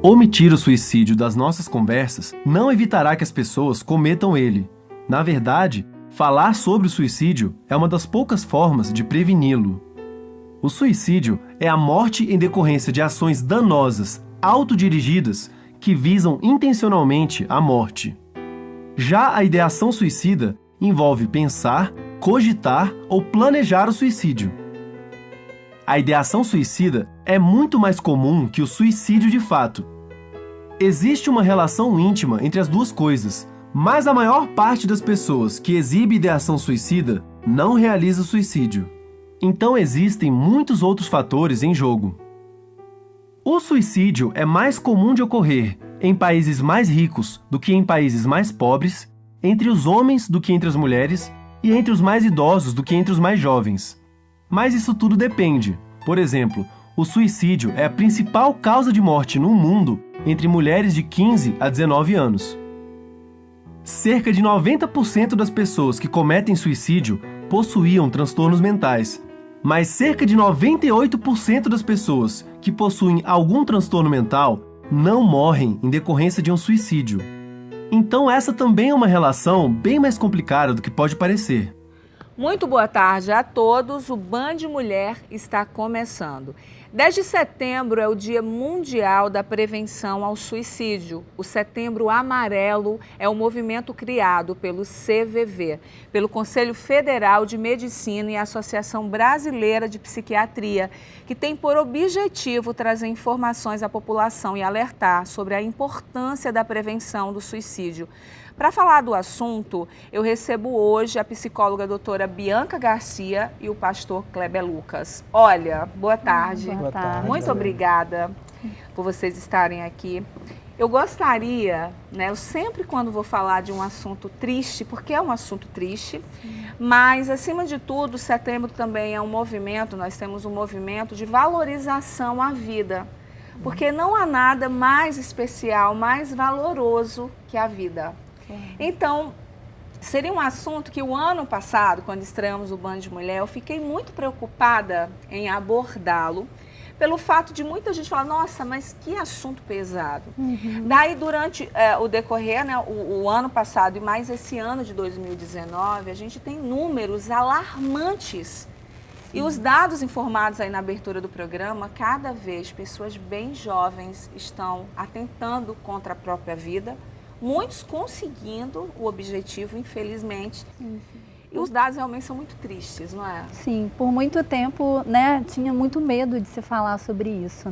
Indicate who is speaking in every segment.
Speaker 1: Omitir o suicídio das nossas conversas não evitará que as pessoas cometam ele. Na verdade, falar sobre o suicídio é uma das poucas formas de preveni-lo. O suicídio é a morte em decorrência de ações danosas, autodirigidas, que visam intencionalmente a morte. Já a ideação suicida envolve pensar, cogitar ou planejar o suicídio. A ideação suicida é muito mais comum que o suicídio de fato. Existe uma relação íntima entre as duas coisas, mas a maior parte das pessoas que exibe ideação suicida não realiza o suicídio. Então existem muitos outros fatores em jogo. O suicídio é mais comum de ocorrer em países mais ricos do que em países mais pobres, entre os homens do que entre as mulheres e entre os mais idosos do que entre os mais jovens. Mas isso tudo depende. Por exemplo, o suicídio é a principal causa de morte no mundo entre mulheres de 15 a 19 anos. Cerca de 90% das pessoas que cometem suicídio possuíam transtornos mentais, mas cerca de 98% das pessoas que possuem algum transtorno mental não morrem em decorrência de um suicídio. Então essa também é uma relação bem mais complicada do que pode parecer.
Speaker 2: Muito boa tarde a todos, o Band Mulher está começando. 10 de setembro é o Dia Mundial da Prevenção ao Suicídio. O Setembro Amarelo é um movimento criado pelo CVV, pelo Conselho Federal de Medicina e Associação Brasileira de Psiquiatria, que tem por objetivo trazer informações à população e alertar sobre a importância da prevenção do suicídio. Para falar do assunto, eu recebo hoje a psicóloga doutora Bianca Garcia e o pastor Kleber Lucas. Olha, boa tarde.
Speaker 3: Boa tarde.
Speaker 2: Muito obrigada por vocês estarem aqui. Eu gostaria, eu sempre quando vou falar de um assunto triste, porque é um assunto triste, mas acima de tudo, setembro também é um movimento, nós temos um movimento de valorização à vida. Porque não há nada mais especial, mais valoroso que a vida. Então, seria um assunto que o ano passado, quando estreamos o Band Mulher, eu fiquei muito preocupada em abordá-lo, pelo fato de muita gente falar, nossa, mas que assunto pesado. Daí, durante o decorrer, o ano passado e mais esse ano de 2019, a gente tem números alarmantes. E os dados informados aí na abertura do programa, cada vez pessoas bem jovens estão atentando contra a própria vida, muitos conseguindo o objetivo, infelizmente. E os dados realmente são muito tristes, não é?
Speaker 3: Sim, por muito tempo, tinha muito medo de se falar sobre isso,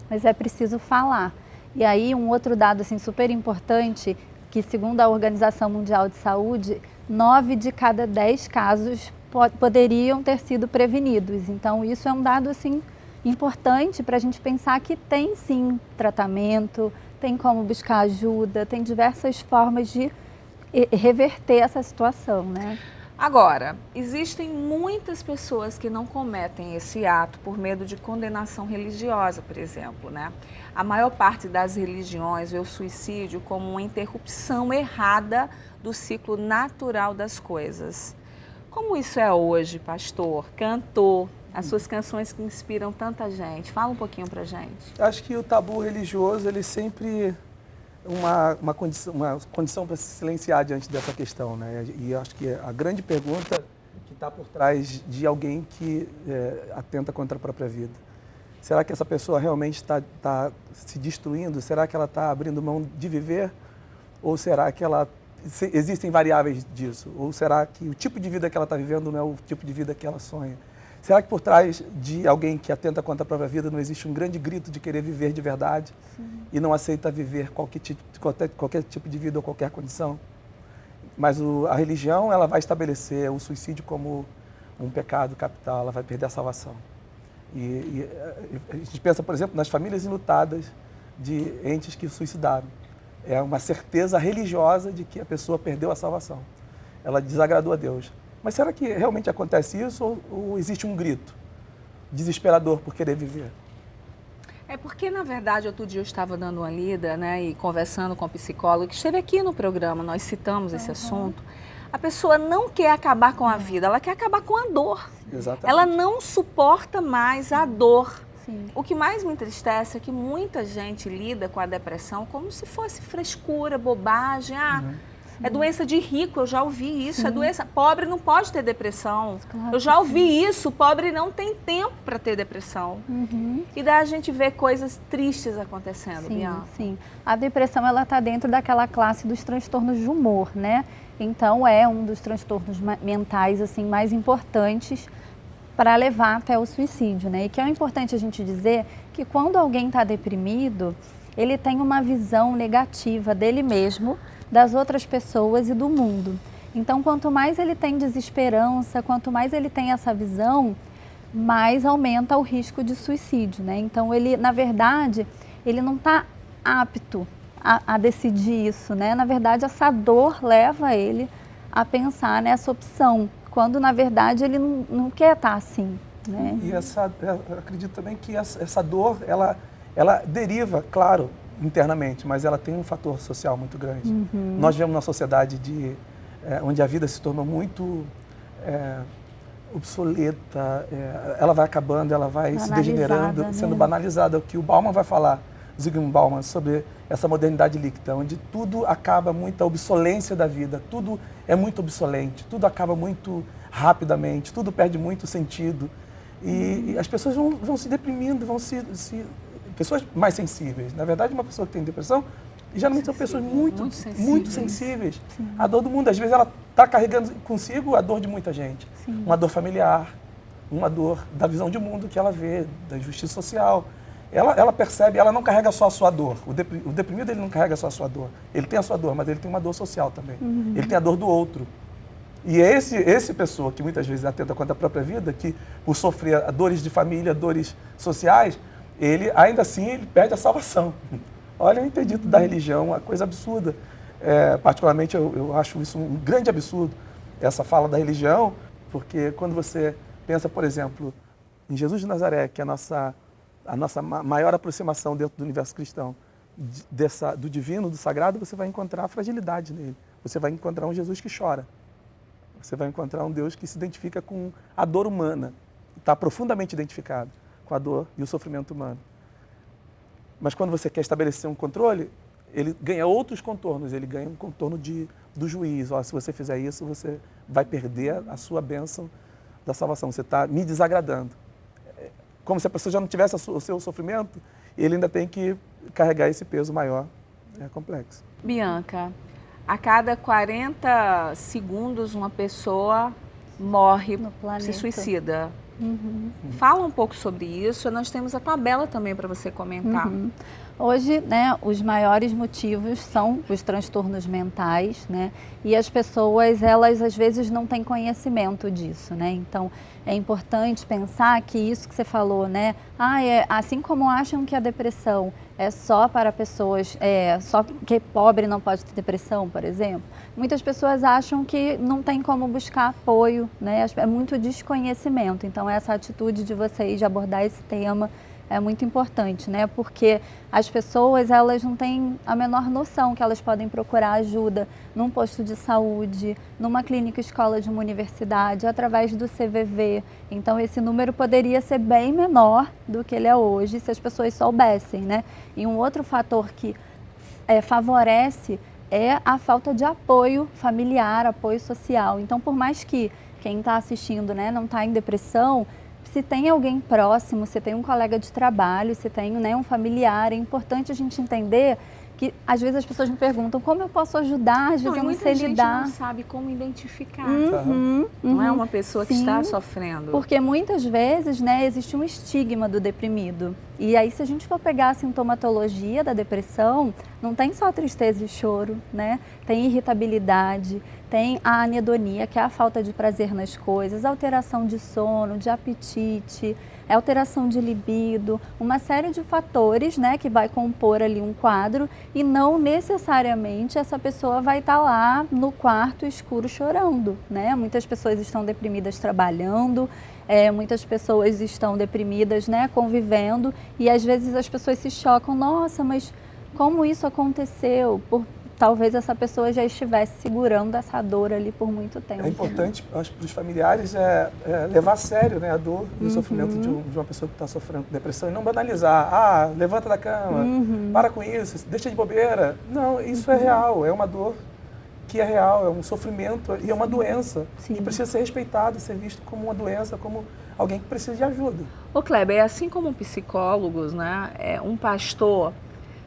Speaker 3: Mas é preciso falar. E aí, um outro dado assim, super importante, que segundo a Organização Mundial de Saúde, 9 de cada 10 casos poderiam ter sido prevenidos. Então, isso é um dado assim, importante para a gente pensar que tem sim tratamento, tem como buscar ajuda, tem diversas formas de reverter essa situação,
Speaker 2: Agora, existem muitas pessoas que não cometem esse ato por medo de condenação religiosa, por exemplo, A maior parte das religiões vê o suicídio como uma interrupção errada do ciclo natural das coisas. Como isso é hoje, pastor, cantor, as suas canções que inspiram tanta gente? Fala um pouquinho pra gente.
Speaker 4: Acho que o tabu religioso, ele sempre uma condição para se silenciar diante dessa questão, E acho que a grande pergunta que está por trás de alguém que atenta contra a própria vida. Será que essa pessoa realmente está se destruindo? Será que ela está abrindo mão de viver? Ou será que existem variáveis disso? Ou será que o tipo de vida que ela está vivendo não é o tipo de vida que ela sonha? Será que por trás de alguém que atenta contra a própria vida não existe um grande grito de querer viver de verdade? Sim. E não aceita viver qualquer tipo de vida ou qualquer condição? Mas a religião, ela vai estabelecer o suicídio como um pecado capital, ela vai perder a salvação. E a gente pensa, por exemplo, nas famílias enlutadas de entes que suicidaram. É uma certeza religiosa de que a pessoa perdeu a salvação. Ela desagradou a Deus. Mas será que realmente acontece isso ou existe um grito desesperador por querer viver?
Speaker 2: É porque, na verdade, outro dia eu estava dando uma lida, e conversando com a psicóloga que esteve aqui no programa, nós citamos esse assunto. A pessoa não quer acabar com a vida, ela quer acabar com a dor.
Speaker 4: Exatamente.
Speaker 2: Ela não suporta mais a dor.
Speaker 3: Sim.
Speaker 2: O que mais me entristece é que muita gente lida com a depressão como se fosse frescura, bobagem. É doença de rico, eu já ouvi isso. É doença. Pobre não pode ter depressão.
Speaker 3: Claro
Speaker 2: Eu já
Speaker 3: que
Speaker 2: ouvi isso. Pobre não tem tempo para ter depressão. E daí a gente vê coisas tristes acontecendo,
Speaker 3: Sim,
Speaker 2: Bianca.
Speaker 3: sim. A depressão, ela está dentro daquela classe dos transtornos de humor, né? Então, é um dos transtornos mentais, assim, mais importantes para levar até o suicídio, né? E que é importante a gente dizer que quando alguém está deprimido, ele tem uma visão negativa dele mesmo, das outras pessoas e do mundo. Então, quanto mais ele tem desesperança, quanto mais ele tem essa visão, mais aumenta o risco de suicídio, né? Então, ele, na verdade, ele não está apto a decidir isso, né? Na verdade, essa dor leva ele a pensar nessa opção, quando, na verdade, ele não quer estar assim, né?
Speaker 4: E eu acredito também que essa dor, ela deriva, claro, internamente, mas ela tem um fator social muito grande. Nós vivemos numa sociedade onde a vida se tornou muito obsoleta, ela vai acabando, ela vai se degenerando,
Speaker 3: né?
Speaker 4: sendo banalizada. O que o Bauman vai falar, Zygmunt Bauman, sobre essa modernidade líquida, onde tudo acaba muito, a obsolência da vida, tudo é muito obsolente, tudo acaba muito rapidamente, tudo perde muito sentido. E as pessoas vão se deprimindo, vão pessoas mais sensíveis. Na verdade, uma pessoa que tem depressão, geralmente são pessoas muito sensíveis. A dor do mundo, às vezes, ela está carregando consigo a dor de muita gente. Uma dor familiar, uma dor da visão de mundo que ela vê, da injustiça social. Ela percebe, ela não carrega só a sua dor. O deprimido, ele não carrega só a sua dor. Ele tem a sua dor, mas ele tem uma dor social também. Ele tem a dor do outro. E é esse pessoa que muitas vezes atenta contra a própria vida, que por sofrer dores de família, dores sociais, ele ainda assim ele perde a salvação. Olha o interdito da religião, uma coisa absurda. Particularmente eu acho isso um grande absurdo, essa fala da religião, porque quando você pensa, por exemplo, em Jesus de Nazaré, que é a nossa maior aproximação dentro do universo cristão, do divino, do sagrado, você vai encontrar a fragilidade nele. Você vai encontrar um Jesus que chora. Você vai encontrar um Deus que se identifica com a dor humana, está profundamente identificado com a dor e o sofrimento humano. Mas quando você quer estabelecer um controle, ele ganha outros contornos, ele ganha um contorno do juiz. Se você fizer isso, você vai perder a sua bênção da salvação, você está me desagradando. Como se a pessoa já não tivesse o seu sofrimento, ele ainda tem que carregar esse peso maior. É complexo.
Speaker 2: Bianca, a cada 40 segundos uma pessoa morre, se suicida. Fala um pouco sobre isso, nós temos a tabela também para você comentar.
Speaker 3: Hoje, né, os maiores motivos são os transtornos mentais, né? E as pessoas, elas às vezes não têm conhecimento disso, né? Então, é importante pensar que isso que você falou, né? Assim como acham que a depressão é só para pessoas, só que pobre não pode ter depressão, por exemplo. Muitas pessoas acham que não tem como buscar apoio, né? É muito desconhecimento. Então, essa atitude de vocês de abordar esse tema é muito importante, né? Porque as pessoas, elas não têm a menor noção que elas podem procurar ajuda num posto de saúde, numa clínica escola de uma universidade, através do CVV. Então, esse número poderia ser bem menor do que ele é hoje, se as pessoas soubessem, né? E um outro fator que favorece é a falta de apoio familiar, apoio social. Então, por mais que quem está assistindo, né, não está em depressão, se tem alguém próximo, se tem um colega de trabalho, se tem, né, um familiar, é importante a gente entender que às vezes as pessoas me perguntam como eu posso ajudar, às vezes eu não sei lidar.
Speaker 2: Muita gente não sabe como identificar. Não é uma pessoa que está sofrendo.
Speaker 3: Porque muitas vezes, né, existe um estigma do deprimido. E aí, se a gente for pegar a sintomatologia da depressão, não tem só tristeza e choro, né? Tem irritabilidade, tem a anedonia, que é a falta de prazer nas coisas, alteração de sono, de apetite, alteração de libido, uma série de fatores, né, que vai compor ali um quadro e não necessariamente essa pessoa vai estar lá no quarto escuro chorando, né? Muitas pessoas estão deprimidas trabalhando, muitas pessoas estão deprimidas, né, convivendo, e às vezes as pessoas se chocam, nossa, mas como isso aconteceu? talvez essa pessoa já estivesse segurando essa dor ali por muito tempo.
Speaker 4: É importante, acho, para os familiares levar a sério, né, a dor e o sofrimento de uma pessoa que está sofrendo com depressão e não banalizar. Ah, levanta da cama, para com isso, deixa de bobeira. Não, isso é real, é uma dor que é real, é um sofrimento e é uma doença.
Speaker 3: Sim.
Speaker 4: E precisa ser respeitado, ser visto como uma doença, como alguém que precisa de ajuda.
Speaker 2: Ô Kleber, assim como psicólogos, né, um pastor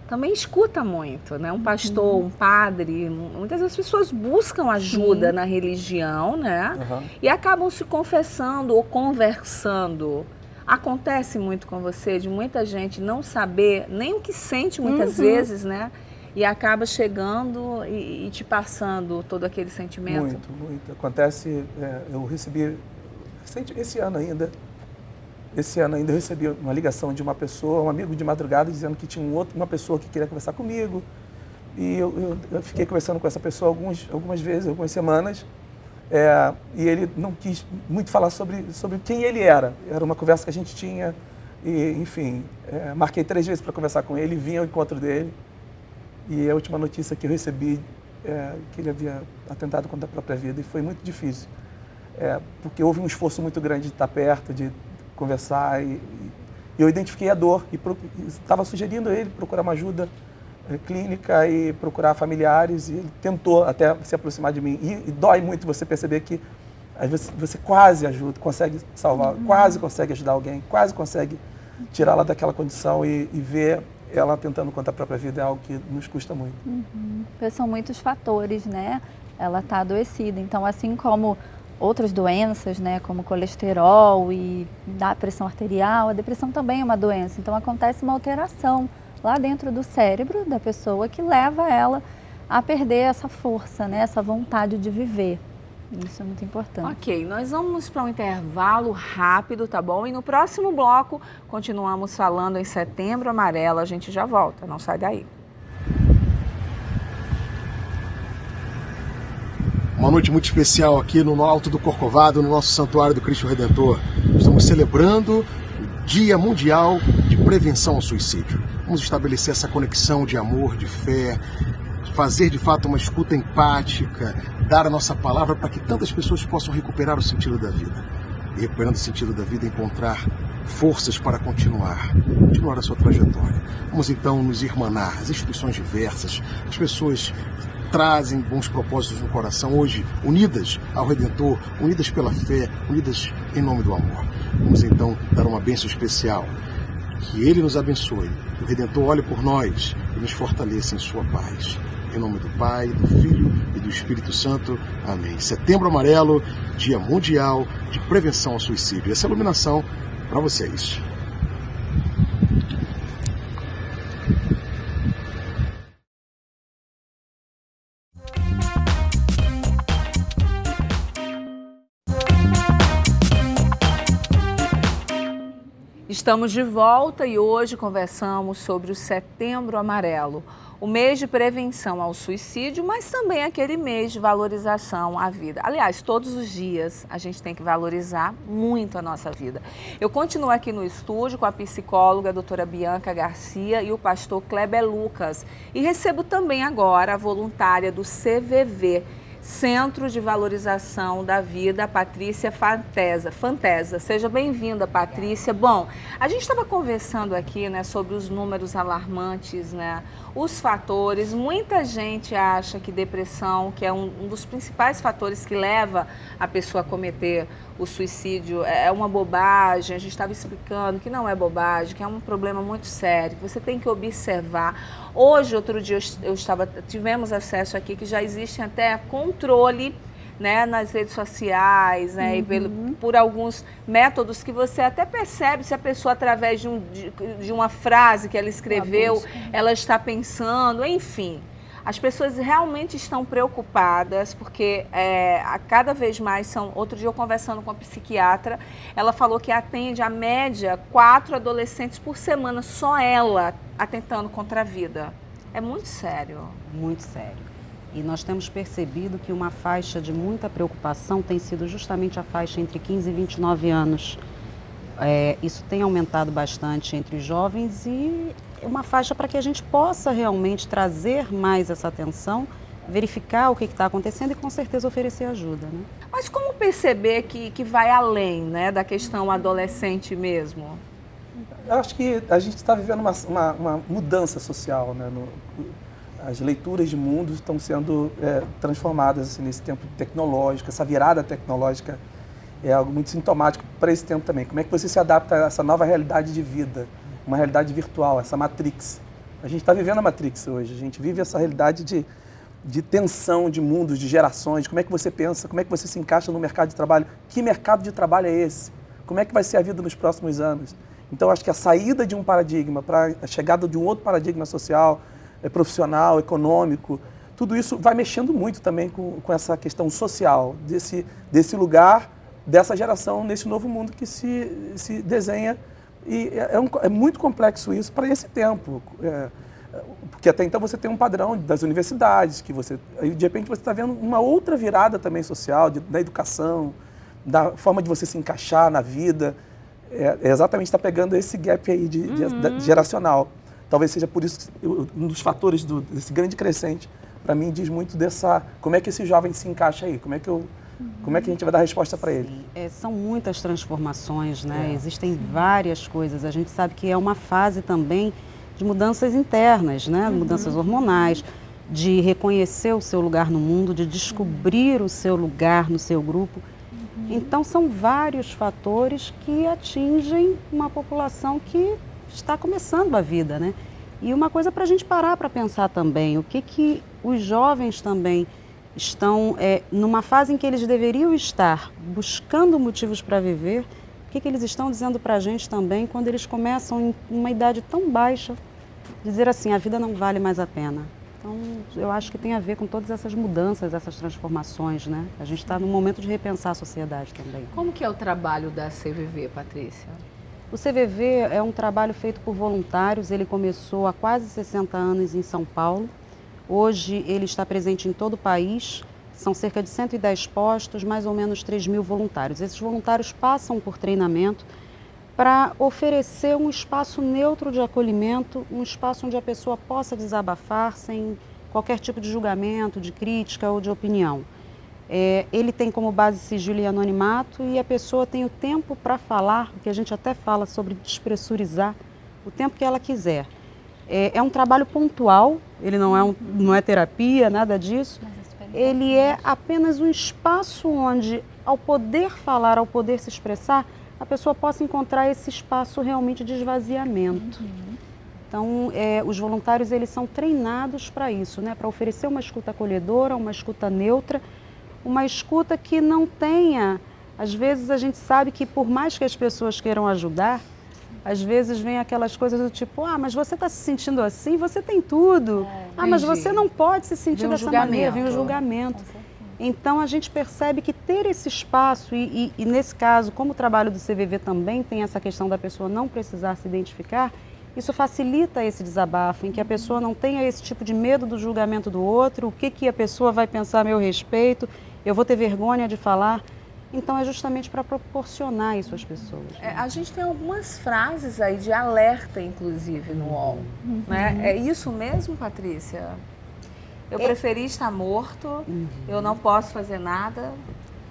Speaker 2: também escuta muito, né? Um pastor, um padre, muitas das pessoas buscam ajuda na religião, né? E acabam se confessando ou conversando. Acontece muito com você, de muita gente não saber nem o que sente muitas vezes, né? E acaba chegando e te passando todo aquele sentimento.
Speaker 4: Muito, muito. Acontece, eu recebi, esse ano ainda eu recebi uma ligação de uma pessoa, um amigo de madrugada, dizendo que tinha uma pessoa que queria conversar comigo. E eu fiquei conversando com essa pessoa algumas vezes, algumas semanas. E ele não quis muito falar sobre quem ele era. Era uma conversa que a gente tinha. E, enfim, marquei 3 vezes para conversar com ele, vim ao encontro dele. E a última notícia que eu recebi que ele havia atentado contra a própria vida. E foi muito difícil. Porque houve um esforço muito grande de estar perto, de conversar. E eu identifiquei a dor e estava sugerindo a ele procurar uma ajuda clínica e procurar familiares. E ele tentou até se aproximar de mim. E dói muito você perceber que às vezes você quase ajuda, consegue salvar, quase consegue ajudar alguém, quase consegue tirá-la daquela condição e ver ela tentando contra a própria vida é algo que nos custa muito.
Speaker 3: Porque são muitos fatores, né? Ela está adoecida. Então, assim como outras doenças, né, como colesterol e da pressão arterial, a depressão também é uma doença. Então, acontece uma alteração lá dentro do cérebro da pessoa que leva ela a perder essa força, né, essa vontade de viver. Isso é muito importante.
Speaker 2: Ok, nós vamos para um intervalo rápido, tá bom? E no próximo bloco, continuamos falando em Setembro Amarelo. A gente já volta, não sai daí.
Speaker 5: Uma noite muito especial aqui no Alto do Corcovado, no nosso Santuário do Cristo Redentor. Estamos celebrando o Dia Mundial de Prevenção ao Suicídio. Vamos estabelecer essa conexão de amor, de fé, fazer de fato uma escuta empática, dar a nossa palavra para que tantas pessoas possam recuperar o sentido da vida. E recuperando o sentido da vida, encontrar forças para continuar a sua trajetória. Vamos então nos irmanar, as instituições diversas, as pessoas trazem bons propósitos no coração, hoje unidas ao Redentor, unidas pela fé, unidas em nome do amor. Vamos então dar uma bênção especial. Que Ele nos abençoe, que o Redentor olhe por nós e nos fortaleça em sua paz. Em nome do Pai, do Filho e do Espírito Santo. Amém. Setembro Amarelo, Dia Mundial de Prevenção ao Suicídio. Essa iluminação para vocês.
Speaker 2: Estamos de volta e hoje conversamos sobre o Setembro Amarelo, o mês de prevenção ao suicídio, mas também aquele mês de valorização à vida. Aliás, todos os dias a gente tem que valorizar muito a nossa vida. Eu continuo aqui no estúdio com a psicóloga a doutora Bianca Garcia e o pastor Kleber Lucas. E recebo também agora a voluntária do CVV, Centro de Valorização da Vida, Patrícia Fantesa. Seja bem-vinda, Patrícia. Bom, a gente estava conversando aqui, né, sobre os números alarmantes, né, os fatores. Muita gente acha que depressão, que é um dos principais fatores que leva a pessoa a cometer o suicídio, é uma bobagem. A gente estava explicando que não é bobagem, que é um problema muito sério, que você tem que observar. Hoje, outro dia, tivemos acesso aqui que já existe até controle, né, nas redes sociais, né, e por alguns métodos que você até percebe se a pessoa, através de uma frase que ela escreveu, ela está pensando, enfim. As pessoas realmente estão preocupadas porque a cada vez mais Outro dia eu conversando com a psiquiatra, ela falou que atende a média 4 adolescentes por semana, só ela atentando contra a vida. É muito sério.
Speaker 6: Muito sério. E nós temos percebido que uma faixa de muita preocupação tem sido justamente a faixa entre 15 e 29 anos. Isso tem aumentado bastante entre os jovens e uma faixa para que a gente possa realmente trazer mais essa atenção, verificar o que está acontecendo e com certeza oferecer ajuda, né?
Speaker 2: Mas como perceber que vai além, né, da questão adolescente mesmo?
Speaker 4: Eu acho que a gente está vivendo uma mudança social, né? As leituras de mundo estão sendo transformadas assim, nesse tempo tecnológico, essa virada tecnológica é algo muito sintomático para esse tempo também. Como é que você se adapta a essa nova realidade de vida, uma realidade virtual, essa Matrix? A gente está vivendo a Matrix hoje, a gente vive essa realidade de tensão de mundos, de gerações. Como é que você pensa, como é que você se encaixa no mercado de trabalho? Que mercado de trabalho é esse? Como é que vai ser a vida nos próximos anos? Então, acho que a saída de um paradigma para a chegada de um outro paradigma social, profissional, econômico, tudo isso vai mexendo muito também com essa questão social, desse lugar, dessa geração, nesse novo mundo que se desenha. E é muito complexo isso para esse tempo. Porque até então você tem um padrão das universidades, que de repente você está vendo uma outra virada também social, da educação, da forma de você se encaixar na vida. Exatamente está pegando esse gap aí geracional. Talvez seja por isso que um dos fatores desse grande crescente, para mim, diz muito como é que esse jovem se encaixa aí, como é que a gente vai dar resposta para ele.
Speaker 6: São muitas transformações, né? Existem várias coisas. A gente sabe que é uma fase também de mudanças internas, né? Mudanças hormonais, de reconhecer o seu lugar no mundo, de descobrir o seu lugar no seu grupo. Então, são vários fatores que atingem uma população que está começando a vida, né? E uma coisa para a gente parar para pensar também, o que os jovens também estão numa fase em que eles deveriam estar buscando motivos para viver, o que eles estão dizendo para a gente também quando eles começam em uma idade tão baixa, dizer assim, a vida não vale mais a pena. Então, eu acho que tem a ver com todas essas mudanças, essas transformações, né? A gente está num momento de repensar a sociedade também.
Speaker 2: Como que é o trabalho da CVV, Patrícia?
Speaker 6: O CVV é um trabalho feito por voluntários, ele começou há quase 60 anos em São Paulo. Hoje ele está presente em todo o país, são cerca de 110 postos, mais ou menos 3.000 voluntários. Esses voluntários passam por treinamento para oferecer um espaço neutro de acolhimento, um espaço onde a pessoa possa desabafar sem qualquer tipo de julgamento, de crítica ou de opinião. Ele tem como base sigilo e anonimato e a pessoa tem o tempo para falar, o que a gente até fala sobre despressurizar, o tempo que ela quiser. É um trabalho pontual, ele não é terapia, nada disso. Ele é apenas um espaço onde, ao poder falar, ao poder se expressar, a pessoa possa encontrar esse espaço realmente de esvaziamento. Então, os voluntários eles são treinados para isso, né? Para oferecer uma escuta acolhedora, uma escuta neutra, uma escuta que não tenha... Às vezes a gente sabe que por mais que as pessoas queiram ajudar, às vezes vem aquelas coisas do tipo, mas você está se sentindo assim, você tem tudo. Mas você não pode se sentir dessa maneira, vem o julgamento. Então a gente percebe que ter esse espaço e nesse caso, como o trabalho do CVV também tem essa questão da pessoa não precisar se identificar, isso facilita esse desabafo, em que a pessoa não tenha esse tipo de medo do julgamento do outro, o que a pessoa vai pensar a meu respeito, eu vou ter vergonha de falar. Então é justamente para proporcionar isso às pessoas.
Speaker 2: A gente tem algumas frases aí de alerta, inclusive, no UOL. Né? É isso mesmo, Patrícia? Eu preferi estar morto, eu não posso fazer nada,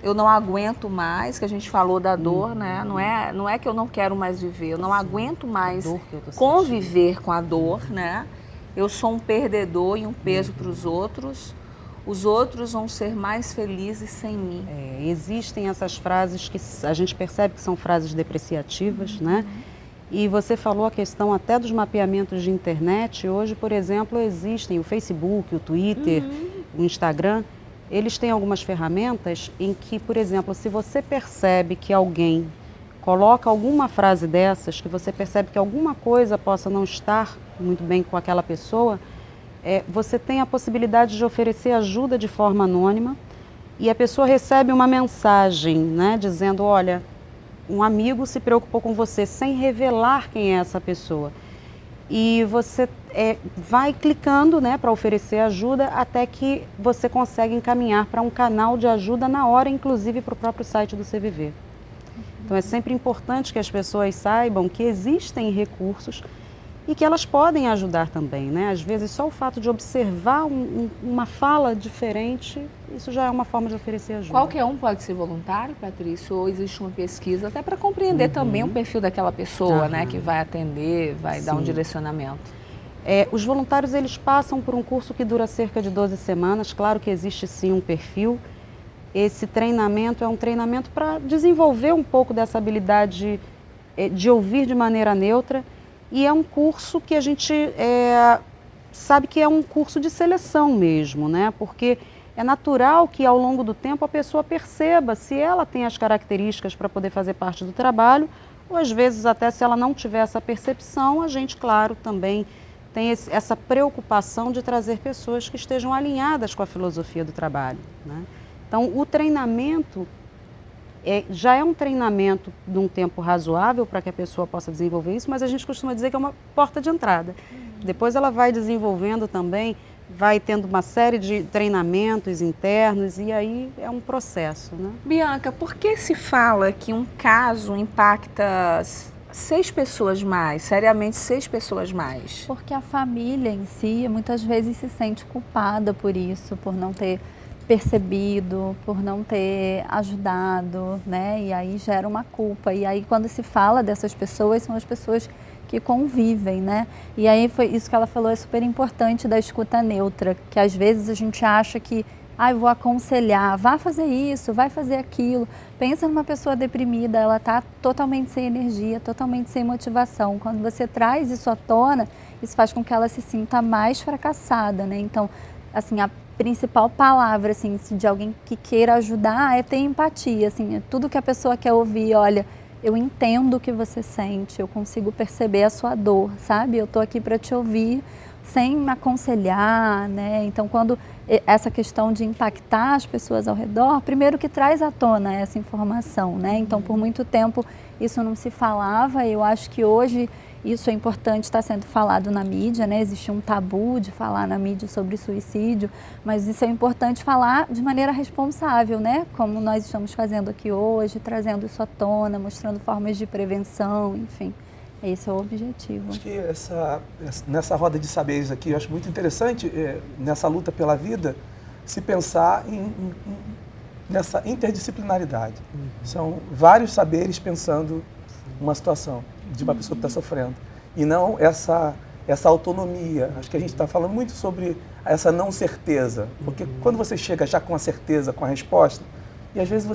Speaker 2: eu não aguento mais, que a gente falou da dor, né? Não é que eu não quero mais viver, eu não aguento mais conviver com a dor, né? Eu sou um perdedor e um peso para os outros vão ser mais felizes sem mim.
Speaker 6: Existem essas frases que a gente percebe que são frases depreciativas, né? E você falou a questão até dos mapeamentos de internet. Hoje, por exemplo, existem o Facebook, o Twitter, o Instagram. Eles têm algumas ferramentas em que, por exemplo, se você percebe que alguém coloca alguma frase dessas, que você percebe que alguma coisa possa não estar muito bem com aquela pessoa, você tem a possibilidade de oferecer ajuda de forma anônima e a pessoa recebe uma mensagem, né, dizendo, olha, um amigo se preocupou com você, sem revelar quem é essa pessoa. E você vai clicando, né, para oferecer ajuda até que você consegue encaminhar para um canal de ajuda na hora, inclusive para o próprio site do CVV. Então é sempre importante que as pessoas saibam que existem recursos e que elas podem ajudar também, né? Às vezes só o fato de observar uma fala diferente, isso já é uma forma de oferecer ajuda.
Speaker 2: Qualquer um pode ser voluntário, Patrícia, ou existe uma pesquisa até para compreender também o perfil daquela pessoa, né, que vai atender, vai dar um direcionamento.
Speaker 6: Os voluntários, eles passam por um curso que dura cerca de 12 semanas, claro que existe sim um perfil. Esse treinamento é um treinamento para desenvolver um pouco dessa habilidade de ouvir de maneira neutra, e é um curso que a gente sabe que é um curso de seleção mesmo, né? Porque é natural que ao longo do tempo a pessoa perceba se ela tem as características para poder fazer parte do trabalho, ou às vezes até se ela não tiver essa percepção, a gente, claro, também tem essa preocupação de trazer pessoas que estejam alinhadas com a filosofia do trabalho, né? Então, o treinamento já é um treinamento de um tempo razoável para que a pessoa possa desenvolver isso, mas a gente costuma dizer que é uma porta de entrada. Depois ela vai desenvolvendo também, vai tendo uma série de treinamentos internos e aí é um processo, né?
Speaker 2: Bianca, por que se fala que um caso impacta 6 pessoas mais, seriamente 6 pessoas mais?
Speaker 3: Porque a família em si muitas vezes se sente culpada por isso, por não ter percebido, por não ter ajudado, né? E aí gera uma culpa. E aí quando se fala dessas pessoas, são as pessoas que convivem, né? E aí foi isso que ela falou, é super importante da escuta neutra, que às vezes a gente acha que, eu vou aconselhar, vá fazer isso, vai fazer aquilo. Pensa numa pessoa deprimida, ela está totalmente sem energia, totalmente sem motivação. Quando você traz isso à tona, isso faz com que ela se sinta mais fracassada, né? Então, assim, a principal palavra, assim, de alguém que queira ajudar é ter empatia, assim, é tudo que a pessoa quer ouvir. Olha, eu entendo o que você sente, eu consigo perceber a sua dor, sabe? Eu estou aqui para te ouvir sem me aconselhar, né? Então, quando essa questão de impactar as pessoas ao redor, primeiro que traz à tona essa informação, né? Então, por muito tempo isso não se falava, eu acho que hoje isso é importante, está sendo falado na mídia, né? Existe um tabu de falar na mídia sobre suicídio, mas isso é importante falar de maneira responsável, né? Como nós estamos fazendo aqui hoje, trazendo isso à tona, mostrando formas de prevenção, enfim. Esse é o objetivo.
Speaker 4: Acho que nessa roda de saberes aqui, eu acho muito interessante, nessa luta pela vida, se pensar nessa interdisciplinaridade. São vários saberes pensando uma situação de uma pessoa que está sofrendo. E não essa autonomia. Acho que a gente está falando muito sobre essa não certeza. Porque quando você chega já com a certeza, com a resposta, e às vezes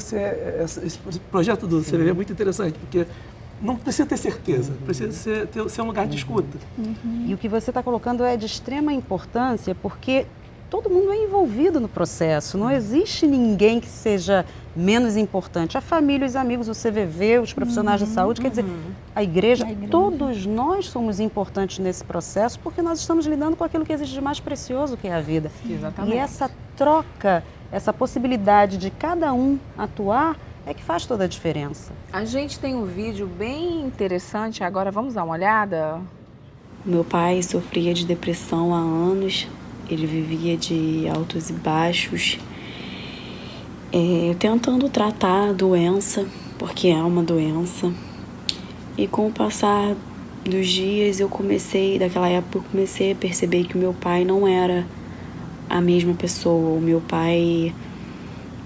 Speaker 4: esse projeto do CVV é muito interessante, porque não precisa ter certeza, precisa ser um lugar de escuta.
Speaker 6: E o que você está colocando é de extrema importância, porque todo mundo é envolvido no processo, não existe ninguém que seja menos importante. A família, os amigos, o CVV, os profissionais de saúde, quer dizer, a igreja, todos nós somos importantes nesse processo, porque nós estamos lidando com aquilo que existe de mais precioso, que é a vida.
Speaker 2: Exatamente.
Speaker 6: E essa troca, essa possibilidade de cada um atuar, é que faz toda a diferença.
Speaker 2: A gente tem um vídeo bem interessante, agora vamos dar uma olhada?
Speaker 7: Meu pai sofria de depressão há anos, ele vivia de altos e baixos, tentando tratar a doença, porque é uma doença. E com o passar dos dias, daquela época, eu comecei a perceber que o meu pai não era a mesma pessoa. O meu pai,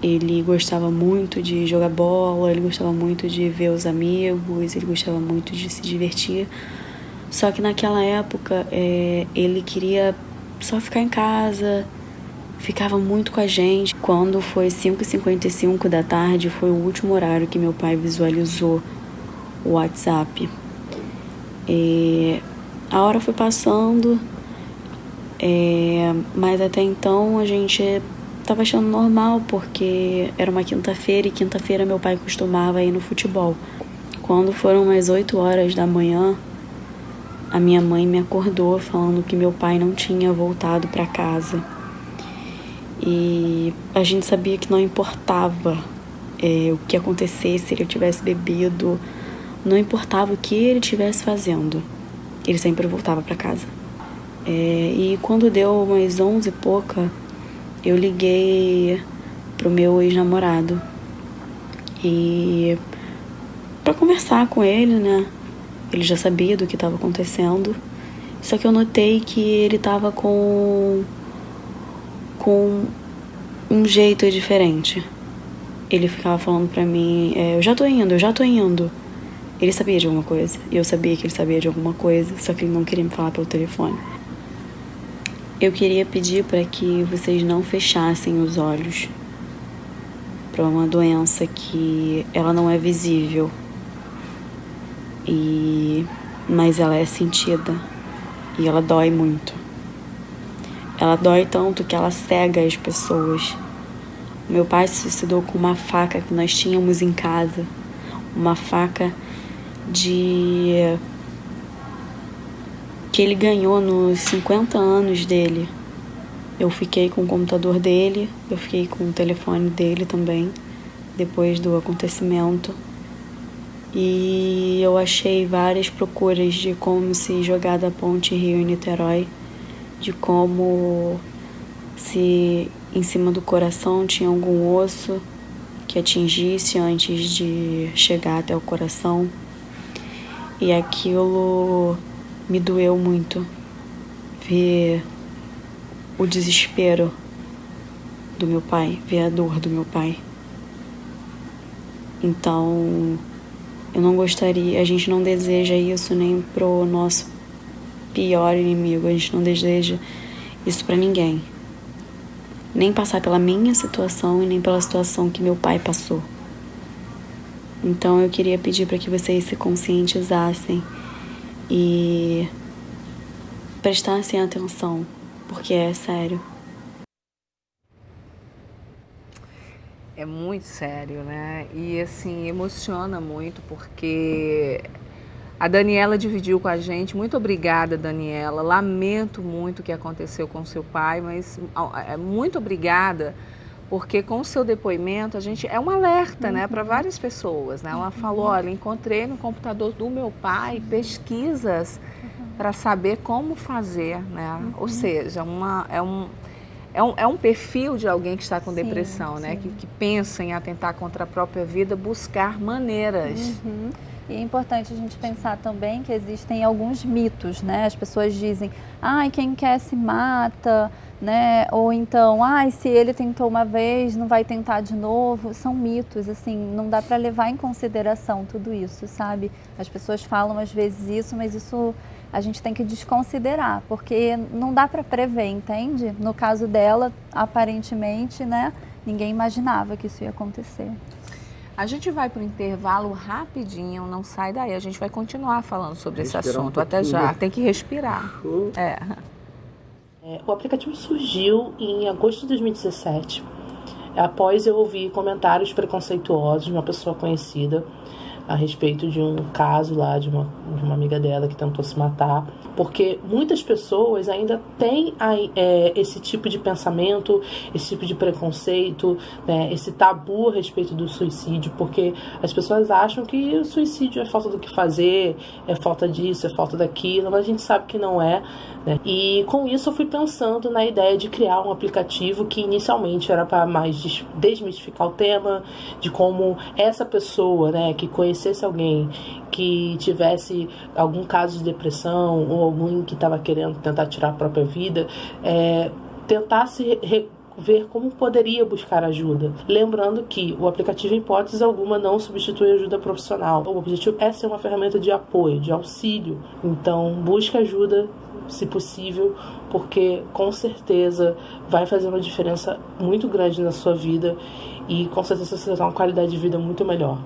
Speaker 7: ele gostava muito de jogar bola, ele gostava muito de ver os amigos, ele gostava muito de se divertir. Só que naquela época, ele queria só ficar em casa, ficava muito com a gente. Quando foi 5h55 da tarde, foi o último horário que meu pai visualizou o WhatsApp. A hora foi passando, mas até então a gente estava achando normal, porque era uma quinta-feira e quinta-feira meu pai costumava ir no futebol. Quando foram umas 8 horas da manhã, a minha mãe me acordou falando que meu pai não tinha voltado para casa. E a gente sabia que não importava o que acontecesse, se ele tivesse bebido, não importava o que ele estivesse fazendo, ele sempre voltava para casa. E quando deu umas 11 e pouca, eu liguei pro meu ex-namorado e para conversar com ele, né? Ele já sabia do que estava acontecendo Só que eu notei que ele tava com um jeito diferente. Ele ficava falando pra mim, eu já tô indo. Ele sabia de alguma coisa, e eu sabia que ele sabia de alguma coisa, só que ele não queria me falar pelo telefone. Eu queria pedir para que vocês não fechassem os olhos para uma doença que ela não é visível, mas ela é sentida e ela dói muito. Ela dói tanto que ela cega as pessoas. Meu pai se suicidou com uma faca que nós tínhamos em casa, uma faca que ele ganhou nos 50 anos dele. Eu fiquei com o computador dele, eu fiquei com o telefone dele também, depois do acontecimento. E eu achei várias procuras de como se jogar da ponte Rio e Niterói, de como se em cima do coração tinha algum osso que atingisse antes de chegar até o coração. E aquilo me doeu muito, ver o desespero do meu pai, ver a dor do meu pai. Então, eu não gostaria, a gente não deseja isso nem pro nosso pior inimigo, a gente não deseja isso pra ninguém. Nem passar pela minha situação e nem pela situação que meu pai passou. Então eu queria pedir para que vocês se conscientizassem e prestassem atenção, porque é sério.
Speaker 2: É muito sério, né? E assim, emociona muito, porque a Daniela dividiu com a gente. Muito obrigada, Daniela. Lamento muito o que aconteceu com seu pai, mas muito obrigada, porque com o seu depoimento, a gente é um alerta, né, para várias pessoas, né? Ela falou, olha, encontrei no computador do meu pai pesquisas para saber como fazer, né? Ou seja, é um perfil de alguém que está com depressão, né? Que pensa em atentar contra a própria vida, buscar maneiras.
Speaker 3: E é importante a gente pensar também que existem alguns mitos, né? As pessoas dizem, quem quer se mata, né? Ou então, se ele tentou uma vez, não vai tentar de novo. São mitos, assim, não dá para levar em consideração tudo isso, sabe? As pessoas falam às vezes isso, mas isso a gente tem que desconsiderar, porque não dá para prever, entende? No caso dela, aparentemente, né? Ninguém imaginava que isso ia acontecer.
Speaker 2: A gente vai para o intervalo rapidinho, não sai daí. A gente vai continuar falando sobre esse assunto. Até já. Tem que respirar.
Speaker 8: O aplicativo surgiu em agosto de 2017, após eu ouvir comentários preconceituosos de uma pessoa conhecida a respeito de um caso lá de uma amiga dela que tentou se matar, porque muitas pessoas ainda têm esse tipo de pensamento, esse tipo de preconceito, né, esse tabu a respeito do suicídio, porque as pessoas acham que o suicídio é falta do que fazer, é falta disso, é falta daquilo, mas a gente sabe que não é, né? E com isso eu fui pensando na ideia de criar um aplicativo que inicialmente era para mais desmistificar o tema, de como essa pessoa, né, que conhecesse alguém que tivesse algum caso de depressão ou alguém que estava querendo tentar tirar a própria vida, tentasse ver como poderia buscar ajuda. Lembrando que o aplicativo, em hipótese alguma, não substitui ajuda profissional. O objetivo é ser uma ferramenta de apoio, de auxílio. Então, busque ajuda, se possível, porque com certeza vai fazer uma diferença muito grande na sua vida e com certeza você vai ter uma qualidade de vida muito melhor.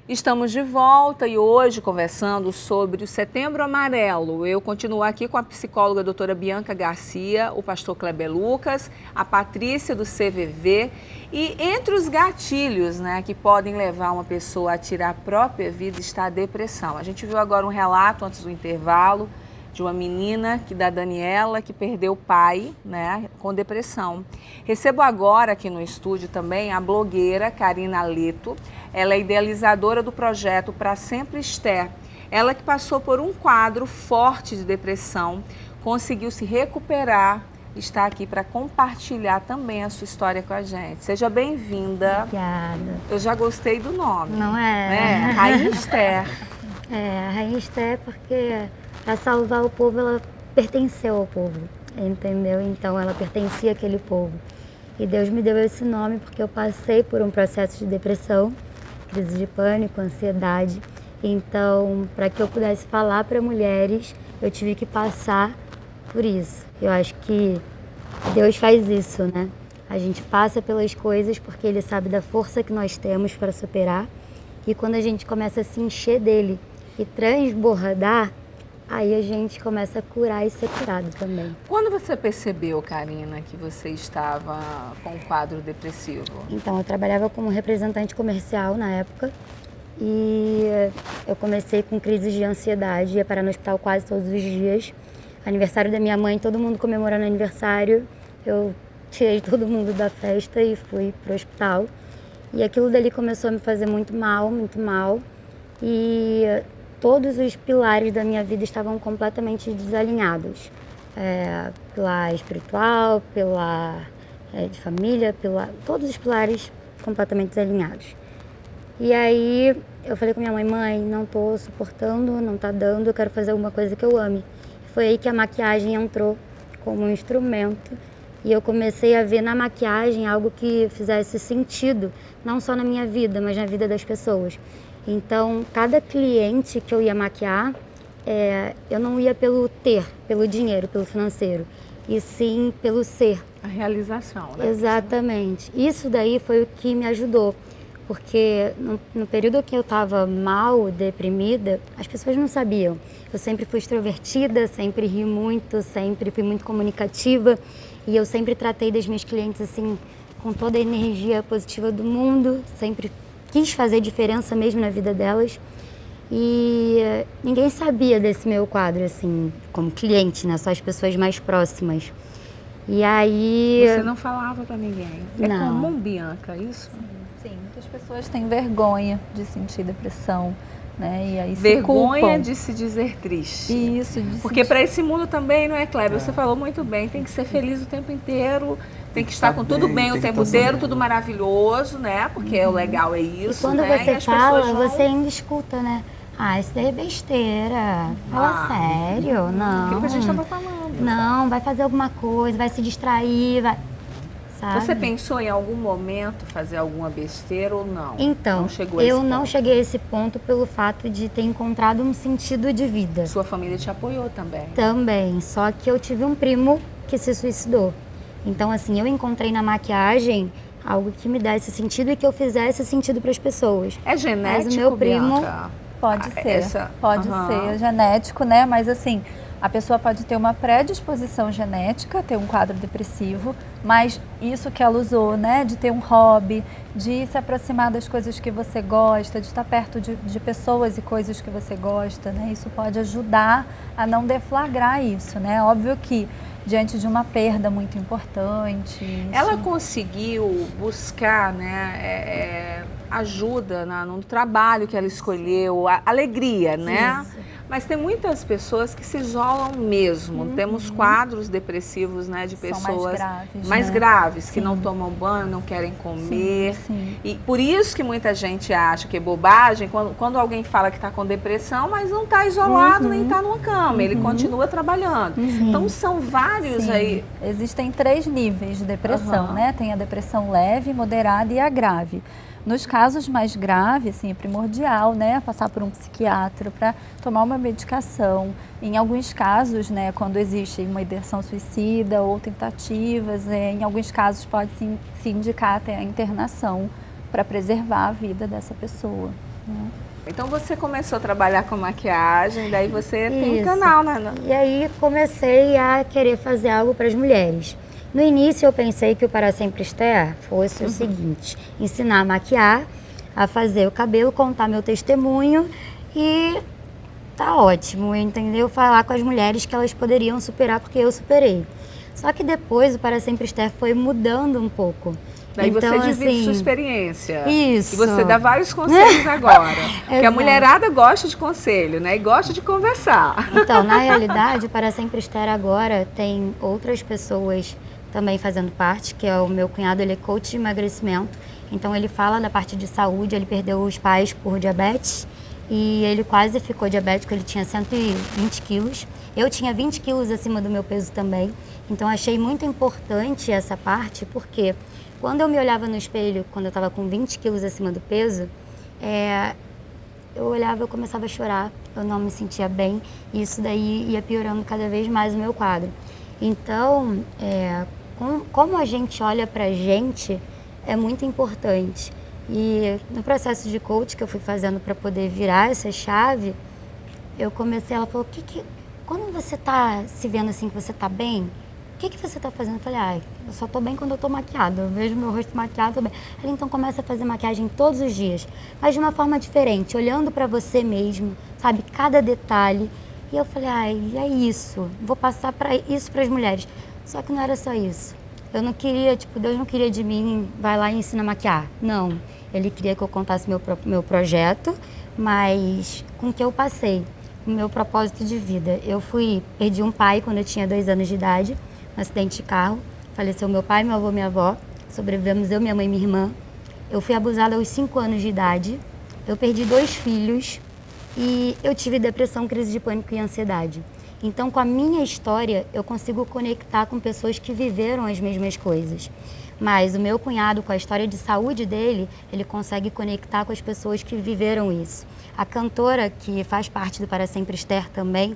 Speaker 2: Estamos de volta e hoje conversando sobre o Setembro Amarelo. Eu continuo aqui com a psicóloga doutora Bianca Garcia, o pastor Kleber Lucas, a Patrícia do CVV. E entre os gatilhos, né, que podem levar uma pessoa a tirar a própria vida está a depressão. A gente viu agora um relato antes do intervalo de uma menina, da Daniela, que perdeu o pai, né, com depressão. Recebo agora aqui no estúdio também a blogueira Karina Leto. Ela é idealizadora do projeto Pra Sempre Esther. Ela que passou por um quadro forte de depressão, conseguiu se recuperar, está aqui para compartilhar também a sua história com a gente. Seja bem-vinda.
Speaker 9: Obrigada.
Speaker 2: Eu já gostei do nome.
Speaker 9: Não é?
Speaker 2: Né? Rainha Esther.
Speaker 9: A Rainha Esther porque para salvar o povo ela pertenceu ao povo, entendeu? Então ela pertencia àquele povo. E Deus me deu esse nome porque eu passei por um processo de depressão, crise de pânico, ansiedade. Então, para que eu pudesse falar para mulheres, eu tive que passar por isso. Eu acho que Deus faz isso, né? A gente passa pelas coisas porque Ele sabe da força que nós temos para superar. E quando a gente começa a se encher dele e transbordar, aí a gente começa a curar e ser curado também.
Speaker 2: Quando você percebeu, Karina, que você estava com um quadro depressivo?
Speaker 9: Então, eu trabalhava como representante comercial na época. E eu comecei com crises de ansiedade, ia parar no hospital quase todos os dias. Aniversário da minha mãe, todo mundo comemorando aniversário. Eu tirei todo mundo da festa e fui pro hospital. E aquilo dali começou a me fazer muito mal, muito mal. E todos os pilares da minha vida estavam completamente desalinhados. Pilar espiritual, pilar de família, todos os pilares completamente desalinhados. E aí eu falei com minha mãe, mãe, não tô suportando, não tá dando, eu quero fazer alguma coisa que eu ame. Foi aí que a maquiagem entrou como um instrumento e eu comecei a ver na maquiagem algo que fizesse sentido, não só na minha vida, mas na vida das pessoas. Então, cada cliente que eu ia maquiar, eu não ia pelo dinheiro, pelo financeiro, e sim pelo ser.
Speaker 2: A realização, né?
Speaker 9: Exatamente. Isso daí foi o que me ajudou. Porque no período que eu estava mal, deprimida, as pessoas não sabiam. Eu sempre fui extrovertida, sempre ri muito, sempre fui muito comunicativa. E eu sempre tratei das minhas clientes assim, com toda a energia positiva do mundo. Sempre quis fazer diferença mesmo na vida delas. E ninguém sabia desse meu quadro, assim, como cliente, né? Só as pessoas mais próximas. E aí...
Speaker 2: Você não falava pra ninguém? É comum, Bianca, isso?
Speaker 3: Sim, muitas pessoas têm vergonha de sentir depressão, né? E aí
Speaker 2: vergonha de se dizer triste.
Speaker 3: Isso,
Speaker 2: porque para esse mundo também, não é, Kleber? Você falou muito bem, tem que ser feliz o tempo inteiro, tem que estar com tudo bem o tempo inteiro, tudo maravilhoso, né? Porque o legal é isso,
Speaker 9: e quando
Speaker 2: né?
Speaker 9: você fala, você ainda escuta, né? Ah, isso daí é besteira. Fala sério, não.
Speaker 2: Aquilo que a gente estava falando.
Speaker 9: Não, vai fazer alguma coisa, vai se distrair, vai... Sabe?
Speaker 2: Você pensou em algum momento fazer alguma besteira ou não?
Speaker 9: Então, eu não cheguei a esse ponto pelo fato de ter encontrado um sentido de vida.
Speaker 2: Sua família te apoiou também?
Speaker 9: Também, só que eu tive um primo que se suicidou. Então, assim, eu encontrei na maquiagem algo que me desse sentido e que eu fizesse sentido para as pessoas.
Speaker 2: É genético,
Speaker 9: mas o meu primo...
Speaker 2: Bianca?
Speaker 3: Pode ser, pode ser genético, né? Mas assim, a pessoa pode ter uma predisposição genética, ter um quadro depressivo, mas isso que ela usou, né? De ter um hobby, de se aproximar das coisas que você gosta, de estar perto de pessoas e coisas que você gosta, né? Isso pode ajudar a não deflagrar isso, né? Óbvio que diante de uma perda muito importante...
Speaker 2: Ela conseguiu buscar, né, ajuda no trabalho que ela escolheu, alegria, né?
Speaker 9: Isso.
Speaker 2: Mas tem muitas pessoas que se isolam mesmo. Temos quadros depressivos, né, de pessoas mais graves, que não tomam banho, não querem comer.
Speaker 3: Sim.
Speaker 2: E por isso que muita gente acha que é bobagem quando alguém fala que está com depressão, mas não está isolado nem está numa cama, ele continua trabalhando. Então são vários aí.
Speaker 3: Existem 3 níveis de depressão, né? Tem a depressão leve, moderada e a grave. Nos casos mais graves, assim, é primordial, né, passar por um psiquiatra para tomar uma medicação. Em alguns casos, né, quando existe uma ideação suicida ou tentativas, em alguns casos pode se indicar até a internação para preservar a vida dessa pessoa, né?
Speaker 2: Então você começou a trabalhar com maquiagem, daí você tem um canal, né?
Speaker 9: E aí comecei a querer fazer algo para as mulheres. No início eu pensei que o Para Sempre Esther fosse o seguinte, ensinar a maquiar, a fazer o cabelo, contar meu testemunho e tá ótimo, entendeu? Falar com as mulheres que elas poderiam superar porque eu superei. Só que depois o Para Sempre Esther foi mudando um pouco.
Speaker 2: Daí
Speaker 9: Então,
Speaker 2: você divide
Speaker 9: assim,
Speaker 2: sua experiência.
Speaker 9: Isso.
Speaker 2: E você dá vários conselhos agora. Porque a
Speaker 9: Exato.
Speaker 2: mulherada gosta de conselho, né? E gosta de conversar.
Speaker 9: Então, na realidade, o Para Sempre Estar agora tem outras pessoas também fazendo parte, que é o meu cunhado, ele é coach de emagrecimento. Então, ele fala da parte de saúde, ele perdeu os pais por diabetes e ele quase ficou diabético, ele tinha 120 quilos. Eu tinha 20 quilos acima do meu peso também. Então, achei muito importante essa parte, porque quando eu me olhava no espelho, quando eu estava com 20 quilos acima do peso, eu olhava e eu começava a chorar, eu não me sentia bem, e isso daí ia piorando cada vez mais o meu quadro. Então, como a gente olha pra gente é muito importante. E no processo de coach que eu fui fazendo para poder virar essa chave, eu comecei, ela falou, quando você tá se vendo assim, que você tá bem, o que você tá fazendo? Eu falei, eu só tô bem quando eu tô maquiada, eu vejo meu rosto maquiado, tô bem. Ela, então começa a fazer maquiagem todos os dias, mas de uma forma diferente, olhando pra você mesmo, sabe, cada detalhe. E eu falei, é isso, vou passar isso pras mulheres. Só que não era só isso. Eu não queria, Deus não queria de mim, vai lá e ensina a maquiar. Não, ele queria que eu contasse meu projeto, mas com o que eu passei, o meu propósito de vida. Perdi um pai quando eu tinha 2 anos de idade, um acidente de carro, faleceu meu pai, meu avô, minha avó, sobrevivemos eu, minha mãe e minha irmã. Eu fui abusada aos 5 anos de idade, eu perdi 2 filhos e eu tive depressão, crise de pânico e ansiedade. Então, com a minha história, eu consigo conectar com pessoas que viveram as mesmas coisas. Mas o meu cunhado, com a história de saúde dele, ele consegue conectar com as pessoas que viveram isso. A cantora, que faz parte do Para Sempre Estar também,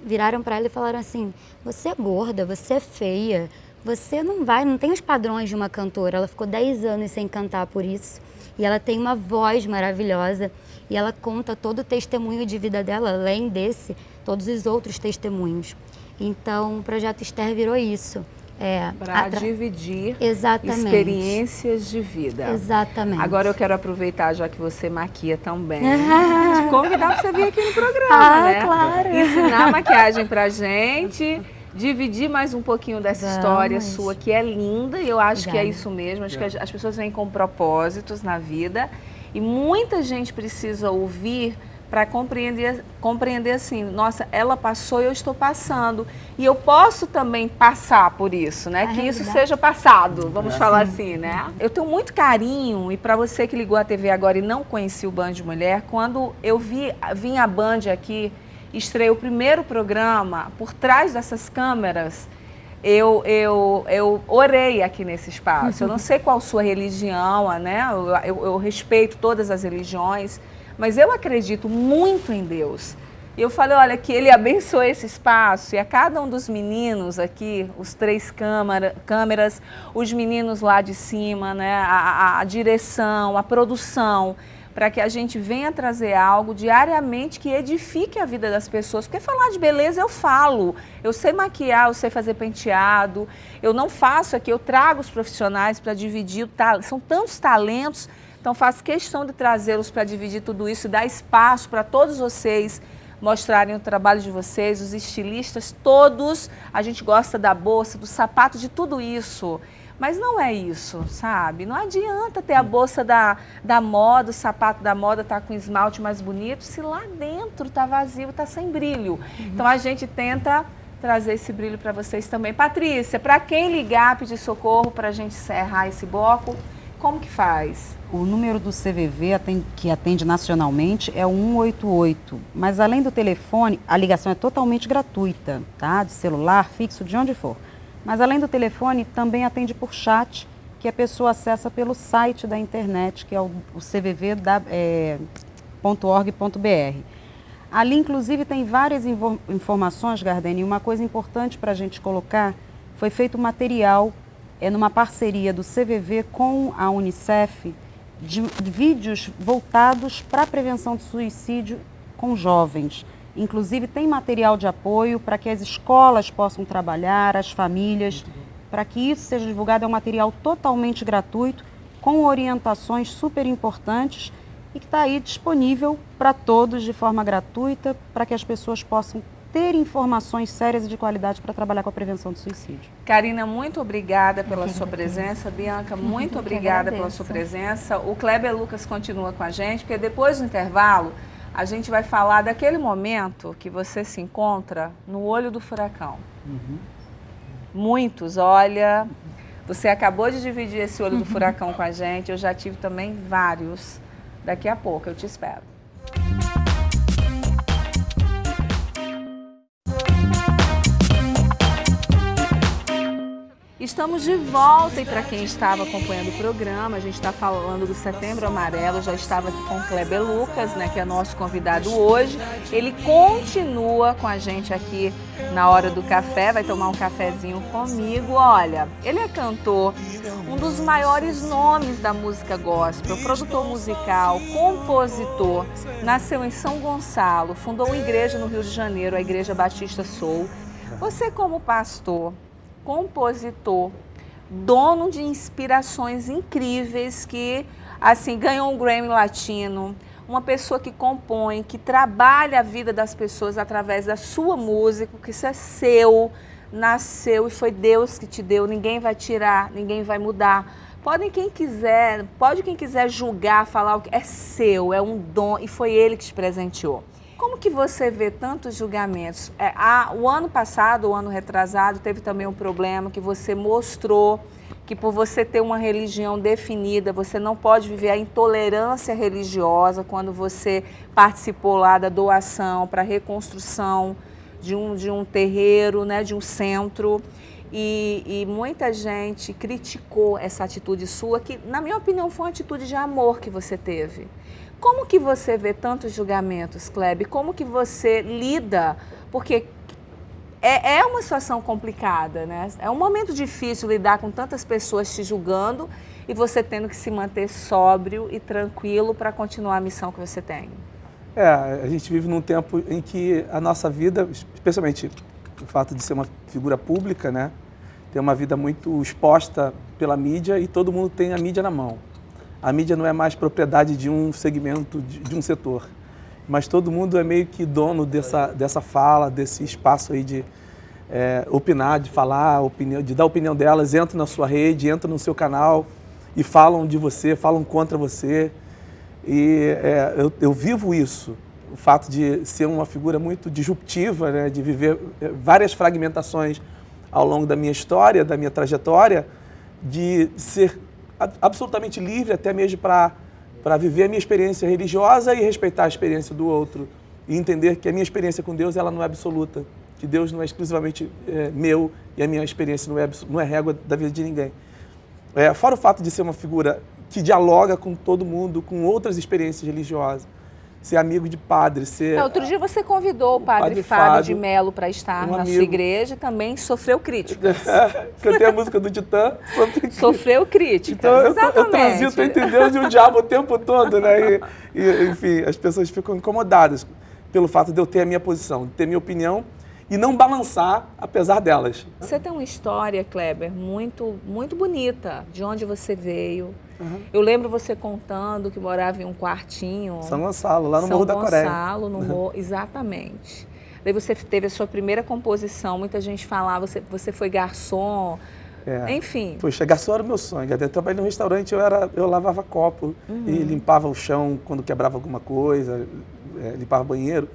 Speaker 9: viraram para ela e falaram assim, você é gorda, você é feia, você não tem os padrões de uma cantora. Ela ficou 10 anos sem cantar por isso. E ela tem uma voz maravilhosa. E ela conta todo o testemunho de vida dela, além todos os outros testemunhos. Então, o Projeto Esther virou isso.
Speaker 2: Para dividir
Speaker 9: Exatamente.
Speaker 2: Experiências de vida.
Speaker 9: Exatamente.
Speaker 2: Agora eu quero aproveitar, já que você maquia também, te convidar para você vir aqui no programa, né?
Speaker 9: Claro.
Speaker 2: Ensinar maquiagem pra gente, dividir mais um pouquinho dessa história sua, que é linda, e eu acho que é isso mesmo. Acho que as pessoas vêm com propósitos na vida e muita gente precisa ouvir para compreender assim, nossa, ela passou e eu estou passando. E eu posso também passar por isso, né? Que isso seja passado, vamos falar assim, né? Eu tenho muito carinho, e para você que ligou a TV agora e não conhecia o Band de Mulher, quando eu vim a Band aqui, estreei o primeiro programa, por trás dessas câmeras, eu orei aqui nesse espaço. Eu não sei qual sua religião, né? Eu respeito todas as religiões, mas eu acredito muito em Deus. E eu falei, olha, que Ele abençoe esse espaço e a cada um dos meninos aqui, os 3 câmeras, os meninos lá de cima, né, a direção, a produção, para que a gente venha trazer algo diariamente que edifique a vida das pessoas. Porque falar de beleza eu falo, eu sei maquiar, eu sei fazer penteado, eu não faço aqui, eu trago os profissionais para dividir, são tantos talentos. Então, faço questão de trazê-los para dividir tudo isso, dar espaço para todos vocês mostrarem o trabalho de vocês, os estilistas, todos. A gente gosta da bolsa, do sapato, de tudo isso. Mas não é isso, sabe? Não adianta ter a bolsa da moda, o sapato da moda tá com esmalte mais bonito, se lá dentro tá vazio, tá sem brilho. Então, a gente tenta trazer esse brilho para vocês também. Patrícia, para quem ligar, pedir socorro para a gente encerrar esse bloco, como que faz?
Speaker 6: O número do CVV, que atende nacionalmente, é o 188. Mas além do telefone, a ligação é totalmente gratuita, tá? De celular, fixo, de onde for. Mas além do telefone, também atende por chat, que a pessoa acessa pelo site da internet, que é o cvv.org.br. Ali, inclusive, tem várias informações, Gardene, e uma coisa importante para a gente colocar, foi feito material, numa parceria do CVV com a Unicef, de vídeos voltados para a prevenção de suicídio com jovens. Inclusive tem material de apoio para que as escolas possam trabalhar, as famílias, para que isso seja divulgado. É um material totalmente gratuito, com orientações super importantes e que está aí disponível para todos de forma gratuita, para que as pessoas possam ter informações sérias e de qualidade para trabalhar com a prevenção do suicídio.
Speaker 2: Karina, muito obrigada pela sua presença. Bianca, muito obrigada pela sua presença. O Kleber Lucas continua com a gente, porque depois do intervalo, a gente vai falar daquele momento que você se encontra no olho do furacão. Muitos, olha, você acabou de dividir esse olho do furacão com a gente, eu já tive também vários. Daqui a pouco, eu te espero. Estamos de volta e para quem estava acompanhando o programa, a gente está falando do Setembro Amarelo, já estava aqui com o Kleber Lucas, né, que é nosso convidado hoje. Ele continua com a gente aqui na hora do café, vai tomar um cafezinho comigo. Olha, ele é cantor, um dos maiores nomes da música gospel, produtor musical, compositor, nasceu em São Gonçalo, fundou uma igreja no Rio de Janeiro, a Igreja Batista Soul. Você como pastor, compositor, dono de inspirações incríveis que, assim, ganhou um Grammy Latino, uma pessoa que compõe, que trabalha a vida das pessoas através da sua música, que isso é seu, nasceu e foi Deus que te deu, ninguém vai tirar, ninguém vai mudar. Pode quem quiser julgar, falar o que é seu, é um dom e foi Ele que te presenteou. Como que você vê tantos julgamentos? O ano passado, o ano retrasado, teve também um problema que você mostrou que por você ter uma religião definida, você não pode viver a intolerância religiosa quando você participou lá da doação para a reconstrução de um terreiro, né, de um centro. E muita gente criticou essa atitude sua, que na minha opinião foi uma atitude de amor que você teve. Como que você vê tantos julgamentos, Kleber? Como que você lida? Porque é uma situação complicada, né? É um momento difícil lidar com tantas pessoas te julgando e você tendo que se manter sóbrio e tranquilo para continuar a missão que você tem.
Speaker 4: A gente vive num tempo em que a nossa vida, especialmente o fato de ser uma figura pública, né? Tem uma vida muito exposta pela mídia e todo mundo tem a mídia na mão. A mídia não é mais propriedade de um segmento, de um setor, mas todo mundo é meio que dono dessa fala, desse espaço aí de opinar, de falar, de dar a opinião delas, entram na sua rede, entram no seu canal e falam de você, falam contra você. E eu vivo isso, o fato de ser uma figura muito disruptiva, né, de viver várias fragmentações ao longo da minha história, da minha trajetória, de ser absolutamente livre até mesmo para viver a minha experiência religiosa e respeitar a experiência do outro e entender que a minha experiência com Deus ela não é absoluta, que Deus não é exclusivamente meu e a minha experiência não é régua da vida de ninguém. Fora o fato de ser uma figura que dialoga com todo mundo, com outras experiências religiosas, ser amigo de padre, ser...
Speaker 2: Outro dia você convidou o padre Fábio de Mello para estar na sua igreja e também sofreu críticas.
Speaker 4: Cantei a música do Titã.
Speaker 2: Sofreu críticas,
Speaker 4: então, eu transito entre Deus e o diabo o tempo todo, né? Enfim, as pessoas ficam incomodadas pelo fato de eu ter a minha posição, de ter a minha opinião e não balançar apesar delas.
Speaker 2: Você tem uma história, Kleber, muito, muito bonita, de onde você veio. Eu lembro você contando que morava em um quartinho.
Speaker 4: São Gonçalo, lá no Morro da Coreia.
Speaker 2: São Gonçalo, no Morro, exatamente. Daí você teve a sua primeira composição, muita gente falava, você foi garçom, enfim.
Speaker 4: Poxa, garçom era o meu sonho. Eu trabalhei num restaurante, eu lavava copo e limpava o chão quando quebrava alguma coisa, limpava banheiro.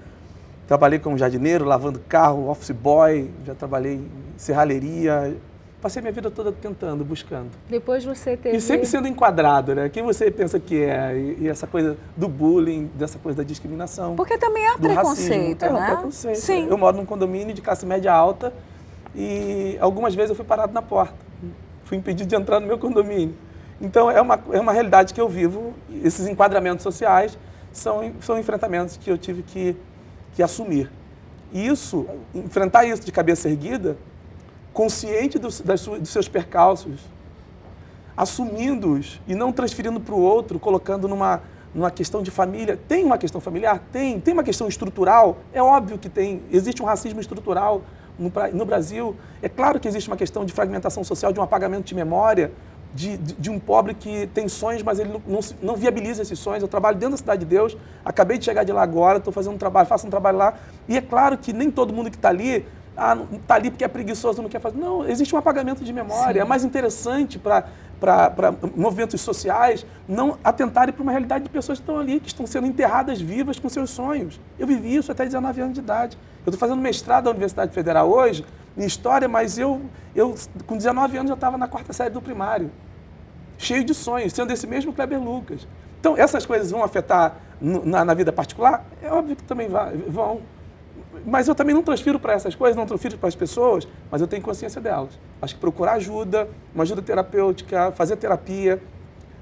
Speaker 4: Trabalhei como jardineiro, lavando carro, office boy, já trabalhei em serralheria. Passei minha vida toda tentando, buscando.
Speaker 2: Depois você teve...
Speaker 4: E sempre sendo enquadrado, né? Quem você pensa que é? E essa coisa do bullying, dessa coisa da discriminação.
Speaker 2: Porque também há preconceito,
Speaker 4: racismo.
Speaker 2: né?
Speaker 4: Preconceito.
Speaker 2: Sim.
Speaker 4: Eu moro num condomínio de classe média alta e algumas vezes eu fui parado na porta. Fui impedido de entrar no meu condomínio. Então é uma realidade que eu vivo. Esses enquadramentos sociais são enfrentamentos que eu tive que assumir. E enfrentar isso de cabeça erguida, consciente dos seus percalços, assumindo-os e não transferindo para o outro, colocando numa questão de família. Tem uma questão familiar? Tem uma questão estrutural? É óbvio que tem. Existe um racismo estrutural no Brasil. É claro que existe uma questão de fragmentação social, de um apagamento de memória, de um pobre que tem sonhos, mas ele não viabiliza esses sonhos. Eu trabalho dentro da Cidade de Deus, acabei de chegar de lá agora, estou fazendo um trabalho, faço um trabalho lá. E é claro que nem todo mundo que está ali, está ali porque é preguiçoso, não quer fazer. Não, existe um apagamento de memória. Sim. É mais interessante para movimentos sociais não atentarem para uma realidade de pessoas que estão ali, que estão sendo enterradas vivas com seus sonhos. Eu vivi isso até 19 anos de idade. Eu estou fazendo mestrado na Universidade Federal hoje, em História, mas eu com 19 anos já estava na 4ª série do primário, cheio de sonhos, sendo esse mesmo Kleber Lucas. Então, essas coisas vão afetar na vida particular? É óbvio que também vão. Mas eu também não transfiro para essas coisas, não transfiro para as pessoas, mas eu tenho consciência delas. Acho que procurar ajuda, uma ajuda terapêutica, fazer terapia,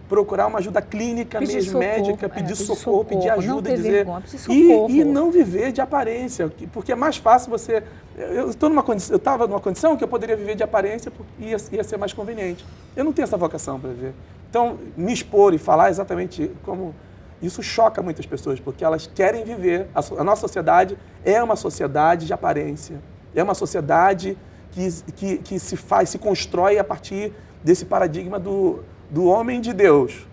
Speaker 4: procurar uma ajuda clínica
Speaker 2: pedir
Speaker 4: mesmo,
Speaker 2: socorro,
Speaker 4: médica, pedir socorro, pedir ajuda,
Speaker 2: não ter
Speaker 4: dizer...
Speaker 2: vergonha, pedir socorro.
Speaker 4: E não viver de aparência, porque é mais fácil você... Eu estava numa condição que eu poderia viver de aparência e ia ser mais conveniente. Eu não tenho essa vocação para viver. Então, me expor e falar exatamente como... Isso choca muitas pessoas, porque elas querem viver. A nossa sociedade é uma sociedade de aparência. É uma sociedade que se constrói a partir desse paradigma do homem de Deus,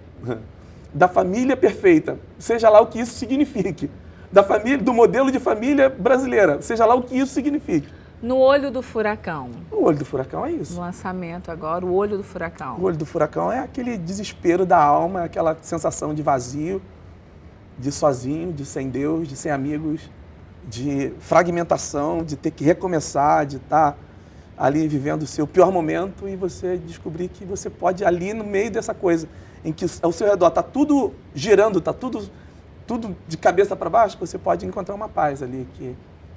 Speaker 4: da família perfeita, seja lá o que isso signifique, do modelo de família brasileira, seja lá o que isso signifique.
Speaker 2: No Olho do Furacão.
Speaker 4: O Olho do Furacão é isso.
Speaker 2: No lançamento agora, o Olho do Furacão.
Speaker 4: O Olho do Furacão é aquele desespero da alma, aquela sensação de vazio, de sozinho, de sem Deus, de sem amigos, de fragmentação, de ter que recomeçar, de estar ali vivendo o seu pior momento e você descobrir que você pode, ali no meio dessa coisa, em que ao seu redor está tudo girando, está tudo de cabeça para baixo, você pode encontrar uma paz ali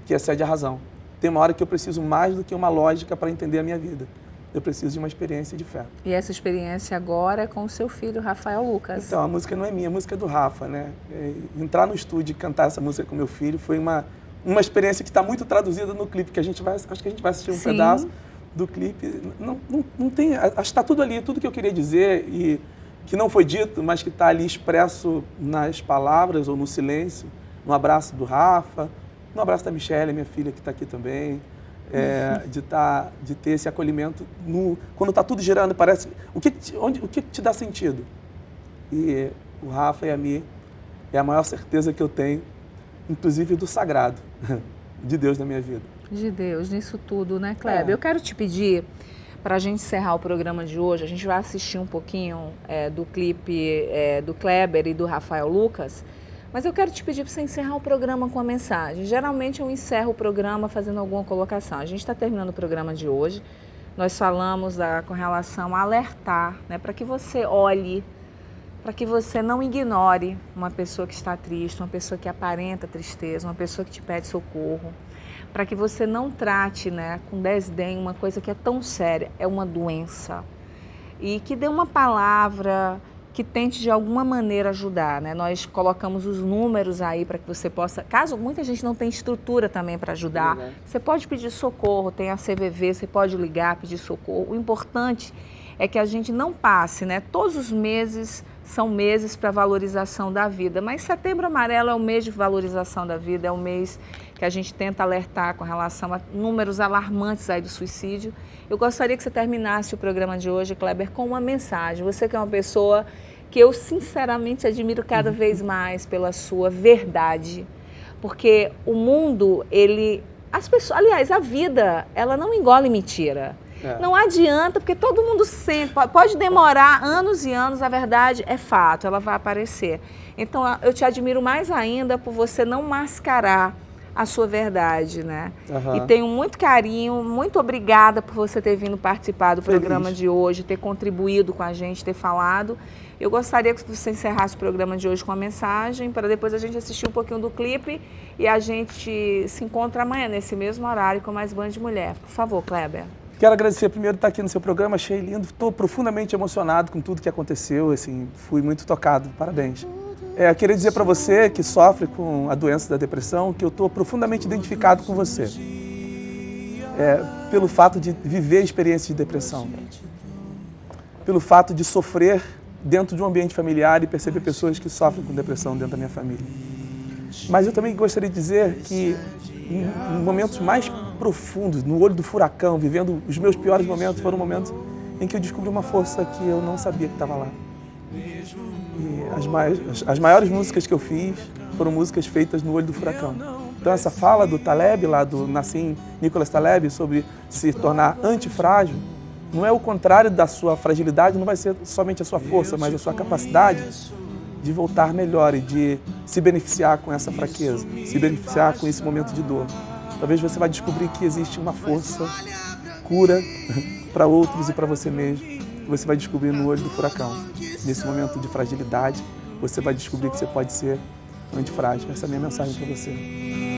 Speaker 4: que excede a razão. Tem uma hora que eu preciso mais do que uma lógica para entender a minha vida. Eu preciso de uma experiência de fé.
Speaker 2: E essa experiência agora é com o seu filho, Rafael Lucas.
Speaker 4: Então, a música não é minha, a música é do Rafa, né? Entrar no estúdio e cantar essa música com meu filho foi uma experiência que está muito traduzida no clipe, que acho que a gente vai assistir um pedaço do clipe. Não tem, acho que está tudo ali, tudo que eu queria dizer e que não foi dito, mas que está ali expresso nas palavras ou no silêncio, no abraço do Rafa, no abraço da Michelle, minha filha, que está aqui também. De ter esse acolhimento quando está tudo girando, parece o que te dá sentido. E o Rafa e a Mi é a maior certeza que eu tenho, inclusive do sagrado de Deus na minha vida.
Speaker 2: De Deus nisso tudo, né, Kleber? Eu quero te pedir, para a gente encerrar o programa de hoje, a gente vai assistir um pouquinho do clipe do Kleber e do Rafael Lucas. Mas eu quero te pedir para você encerrar o programa com a mensagem. Geralmente eu encerro o programa fazendo alguma colocação. A gente está terminando o programa de hoje. Nós falamos com relação a alertar, né, para que você olhe, para que você não ignore uma pessoa que está triste, uma pessoa que aparenta tristeza, uma pessoa que te pede socorro, para que você não trate, né, com desdém uma coisa que é tão séria, é uma doença. E que dê uma palavra que tente de alguma maneira ajudar, né? Nós colocamos os números aí para que você possa, caso muita gente não tenha estrutura também para ajudar, você pode pedir socorro, tem a CVV, você pode ligar, pedir socorro. O importante é que a gente não passe, né? Todos os meses são meses para valorização da vida, mas Setembro Amarelo é o mês de valorização da vida, é o mês que a gente tenta alertar com relação a números alarmantes aí do suicídio. Eu gostaria que você terminasse o programa de hoje, Kleber, com uma mensagem. Você que é uma pessoa que eu sinceramente admiro cada vez mais pela sua verdade, porque o mundo, a vida, ela não engole mentira. Não adianta, porque todo mundo sente, pode demorar anos e anos, a verdade é fato, ela vai aparecer. Então, eu te admiro mais ainda por você não mascarar a sua verdade, né? E tenho muito carinho, muito obrigada por você ter vindo participar do programa de hoje, ter contribuído com a gente, ter falado. Eu gostaria que você encerrasse o programa de hoje com uma mensagem, para depois a gente assistir um pouquinho do clipe e a gente se encontra amanhã, nesse mesmo horário, com mais Band de Mulher. Por favor, Kleber.
Speaker 4: Quero agradecer primeiro por estar aqui no seu programa, achei lindo, estou profundamente emocionado com tudo que aconteceu, assim, fui muito tocado, parabéns. Queria dizer para você que sofre com a doença da depressão que eu estou profundamente identificado com você, pelo fato de viver a experiência de depressão, pelo fato de sofrer dentro de um ambiente familiar e perceber pessoas que sofrem com depressão dentro da minha família. Mas eu também gostaria de dizer que em momentos mais profundos, no olho do furacão, vivendo os meus piores momentos, foram momentos em que eu descobri uma força que eu não sabia que estava lá. E as maiores músicas que eu fiz foram músicas feitas no olho do furacão. Então essa fala do Taleb, lá do Nassim Nicholas Taleb, sobre se tornar antifrágil, não é o contrário da sua fragilidade, não vai ser somente a sua força, mas a sua capacidade de voltar melhor e de se beneficiar com essa fraqueza, se beneficiar com esse momento de dor. Talvez você vai descobrir que existe uma força, cura para outros e para você mesmo. Você vai descobrir no olho do furacão. Nesse momento de fragilidade, você vai descobrir que você pode ser antifrágil. Essa é a minha mensagem para você.